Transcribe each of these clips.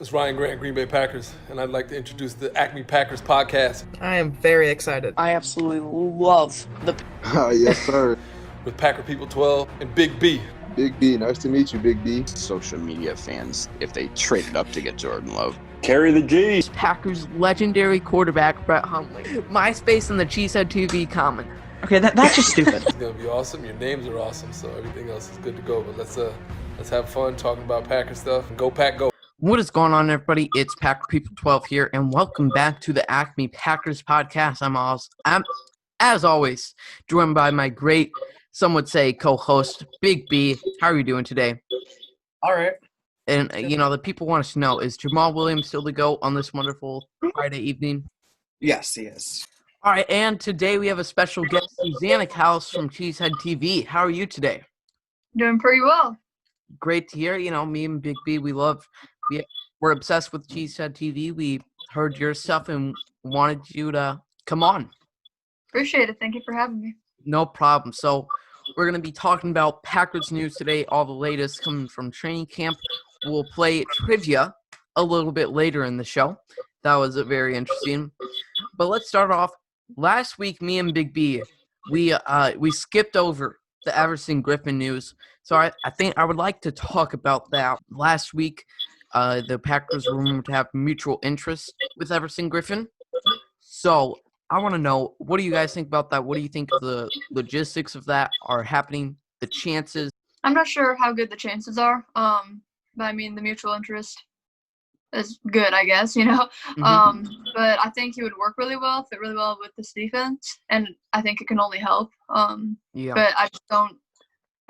It's Ryan Grant, Green Bay Packers, and I'd like to introduce the Acme Packers podcast I am very excited. I absolutely love the Yes, sir. with Packer People 12 and Big B. Big B. Nice to meet you, Big B. social media fans if they traded up to get Jordan Love. Carry the G's. Packers' legendary quarterback, Brett Hundley. MySpace and the Cheesehead TV comment. Okay, that's just stupid. It's gonna be awesome. Your names are awesome, so everything else is good to go. But let's have fun talking about Packer stuff. Go Pack, go! What is going on, everybody? It's Packer People 12 here, and welcome back to the Acme Packers podcast. I'm as always, joined by my great, some would say, co-host, Big B. How are you doing today? All right. And, the people want us to know, is Jamal Williams still the GOAT on this wonderful Friday evening? Yes, he is. All right, and today we have a special guest, Susanna from Cheesehead TV. How are you today? Doing pretty well. Great to hear. Me and Big B, we're obsessed with Cheesehead TV. We heard your stuff and wanted you to come on. Appreciate it. Thank you for having me. No problem. So we're going to be talking about Packers news today, all the latest coming from training camp. We'll play trivia a little bit later in the show. That was very interesting. But let's start off. Last week, me and Big B, we skipped over the Everson Griffin news. So I think I would like to talk about that. Last week, the Packers were rumored to have mutual interest with Everson Griffin. So I want to know, what do you guys think about that? What do you think the logistics of that are happening, the chances? I'm not sure how good the chances are. But I mean, the mutual interest is good, I guess, Mm-hmm. But I think he would work really well, fit really well with this defense, and I think it can only help. Yeah. But I just don't,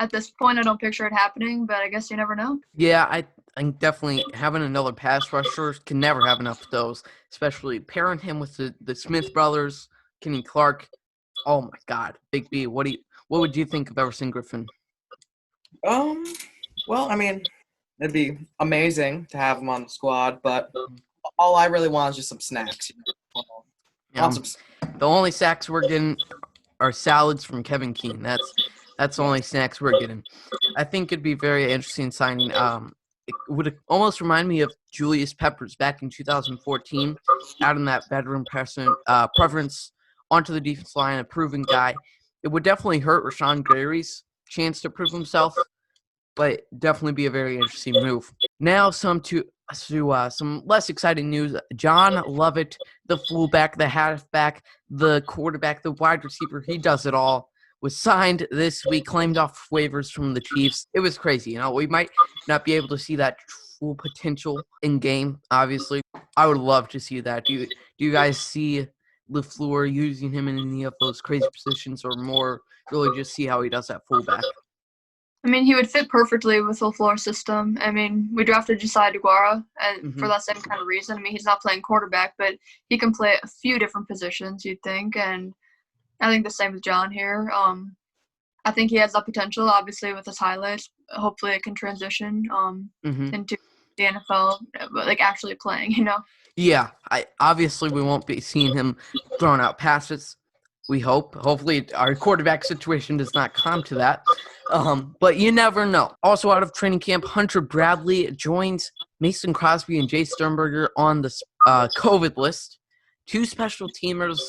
at this point, I don't picture it happening, but I guess you never know. Yeah, I think definitely having another pass rusher can never have enough of those, especially pairing him with the Smith brothers, Kenny Clark. Oh my God, Big B, what would you think of Everson Griffin? Well, I mean, it'd be amazing to have him on the squad, but all I really want is just some snacks. The only sacks we're getting are salads from Kevin Keene. That's the only snacks we're getting. I think it'd be very interesting signing. It would almost remind me of Julius Peppers back in 2014, adding that veteran preference onto the defense line, a proven guy. It would definitely hurt Rashawn Gary's chance to prove himself, but definitely be a very interesting move. Now some less exciting news. John Lovett, the fullback, the halfback, the quarterback, the wide receiver, he does it all, was signed this week, claimed off waivers from the Chiefs. It was crazy. We might not be able to see that full potential in game, obviously. I would love to see that. Do you guys see LaFleur using him in any of those crazy positions, or more really just see how he does that fullback? I mean, he would fit perfectly with the LaFleur system. I mean, we drafted Josiah DeGuara for that same kind of reason. I mean, he's not playing quarterback, but he can play a few different positions, you'd think, and I think the same with John here. I think he has that potential, obviously, with his highlights. Hopefully it can transition into the NFL, like actually playing, Yeah, obviously we won't be seeing him throwing out passes. We hope. Hopefully our quarterback situation does not come to that. But you never know. Also out of training camp, Hunter Bradley joins Mason Crosby and Jay Sternberger on the COVID list. Two special teamers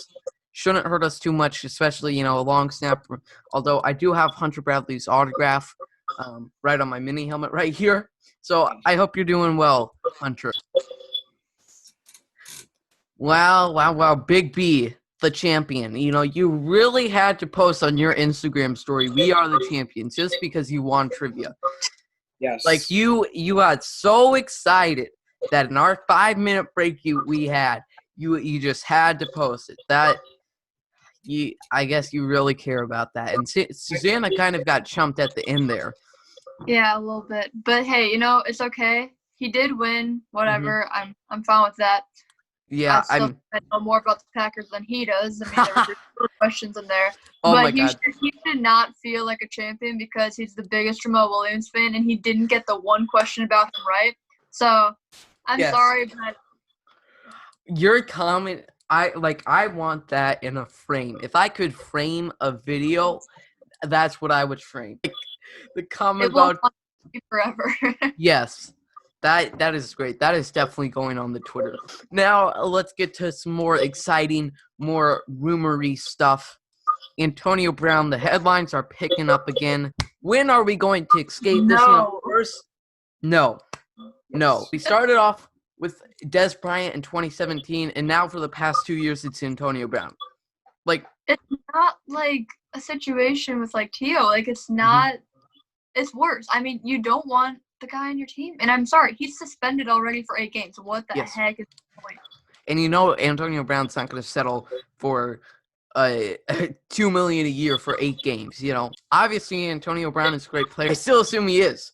shouldn't hurt us too much, especially, a long snapper. Although I do have Hunter Bradley's autograph right on my mini helmet right here. So I hope you're doing well, Hunter. Wow. Big B, the champion. You really had to post on your Instagram story, "We are the champions," just because you won trivia. Yes. Like, you got so excited that in our 5-minute break we had, you just had to post it. I guess you really care about that. And Susanna kind of got chumped at the end there. Yeah, a little bit. But hey, it's okay. He did win. Whatever. I'm fine with that. Yeah, I know more about the Packers than he does. I mean, there were questions in there. Oh but my God. He should not feel like a champion because he's the biggest Jamal Williams fan, and he didn't get the one question about him right. So I'm sorry, but your comment, I want that in a frame. If I could frame a video, that's what I would frame. Like, the comment it won't about be forever. yes, That is great. That is definitely going on the Twitter. Now let's get to some more exciting, more rumory stuff. Antonio Brown, the headlines are picking up again. When are we going to escape this? No. First, no. We started off with Des Bryant in 2017, and now for the past 2 years, it's Antonio Brown. Like, It's not like a situation with like Tio. Like it's not. It's worse. I mean, you don't want the guy on your team, and I'm sorry, he's suspended already for 8 games. What the Yes. heck is the point? and Antonio Brown's not going to settle for $2 million a year for 8 games. Obviously Antonio Brown is a great player. I still assume he is,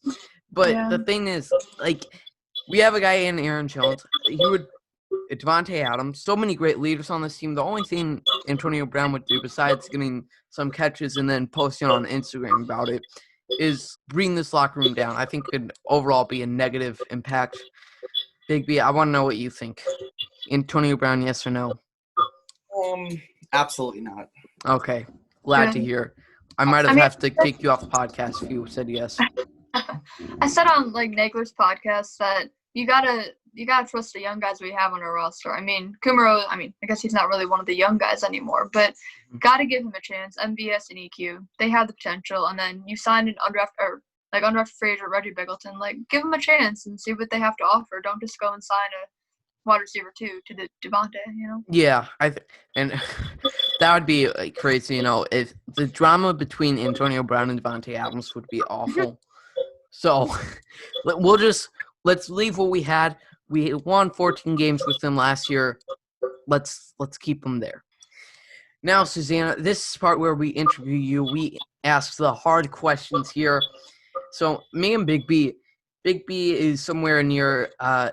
but Yeah. the thing is, like, we have a guy in Aaron Jones. Devontae Adams, so many great leaders on this team. The only thing Antonio Brown would do besides getting some catches and then posting on Instagram about it is bring this locker room down. I think it could overall be a negative impact. Big B, I want to know what you think. Antonio Brown, yes or no? Absolutely not. Okay, glad to Good. hear. I might have to kick you off the podcast if you said yes. I said on like Nagler's podcast that you gotta trust the young guys we have on our roster. I mean, Kumaro. I guess he's not really one of the young guys anymore, but gotta give him a chance. MVS and EQ, they have the potential. And then you signed an undrafted Frazier, Reggie Biggleton. Like, give them a chance and see what they have to offer. Don't just go and sign a wide receiver to Devontae. Yeah, and that would be like crazy. If the drama between Antonio Brown and Devontae Adams would be awful. So let's leave what we had. We won 14 games with them last year. Let's keep them there. Now, Susanna, this is part where we interview you. We ask the hard questions here. So me and Big B is somewhere near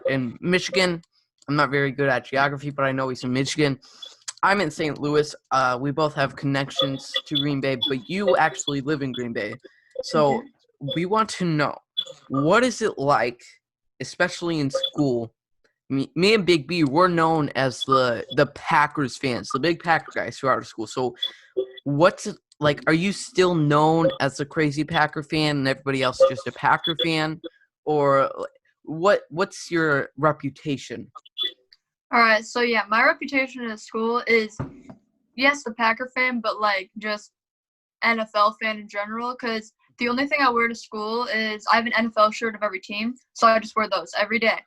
in Michigan. I'm not very good at geography, but I know he's in Michigan. I'm in St. Louis. We both have connections to Green Bay, but you actually live in Green Bay. So we want to know, what is it like, especially in school? Me and Big B, we're known as the Packers fans, the big Packer guys who are out of school. So what's it like? Are you still known as a crazy Packer fan and everybody else is just a Packer fan? Or what's your reputation? All right, so yeah, my reputation at school is, yes, the Packer fan, but like just NFL fan in general, because the only thing I wear to school is I have an NFL shirt of every team, so I just wear those every day.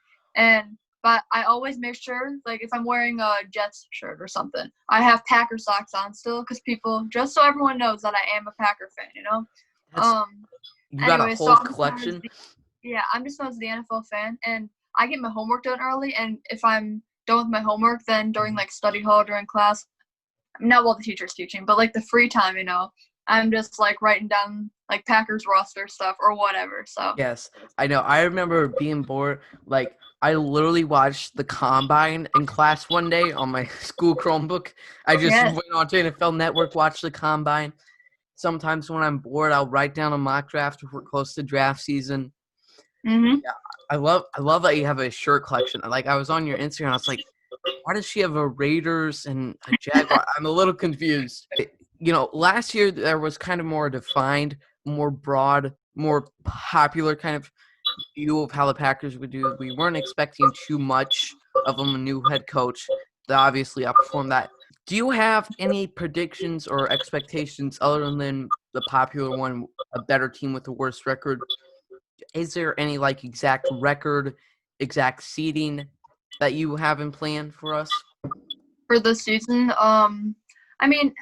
But I always make sure, like if I'm wearing a Jets shirt or something, I have Packer socks on still, because just so everyone knows that I am a Packer fan, You got a whole collection? I'm just known as the NFL fan, and I get my homework done early, and if I'm done with my homework, then during like study hall, during class, not while the teacher's teaching, but like the free time, I'm just like writing down like Packers roster stuff or whatever. So Yes, I know. I remember being bored. Like, I literally watched the Combine in class one day on my school Chromebook. I just went on to NFL Network, watched the Combine. Sometimes when I'm bored, I'll write down a mock draft if we're close to draft season. Mm-hmm. Yeah, I love that you have a shirt collection. Like, I was on your Instagram, I was like, why does she have a Raiders and a Jaguar? I'm a little confused. Last year there was kind of more defined, more broad, more popular kind of view of how the Packers would do. We weren't expecting too much of them, a new head coach that obviously outperformed that. Do you have any predictions or expectations other than the popular one, a better team with a worse record? Is there any like exact record, exact seeding that you have in plan for us? For this season, I mean,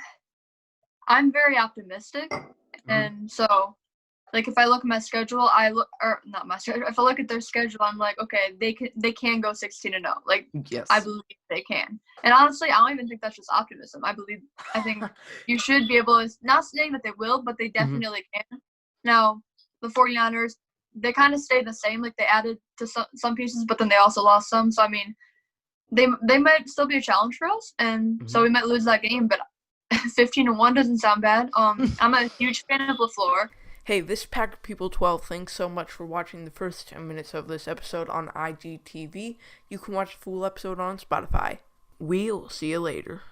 I'm very optimistic, and so like if I look at my schedule, not my schedule. If I look at their schedule, I'm like, okay, they can go 16-0. Like, Yes, I believe they can. And honestly, I don't even think that's just optimism. I think you should be able to. Not saying that they will, but they definitely can. Now, the 49ers, they kind of stayed the same. Like they added to some pieces, but then they also lost some. So I mean, they might still be a challenge for us, and so we might lose that game. But 15-1 doesn't sound bad. I'm a huge fan of LaFleur. Hey, this is Packer People 12. Thanks so much for watching the first 10 minutes of this episode on IGTV. You can watch the full episode on Spotify. We'll see you later.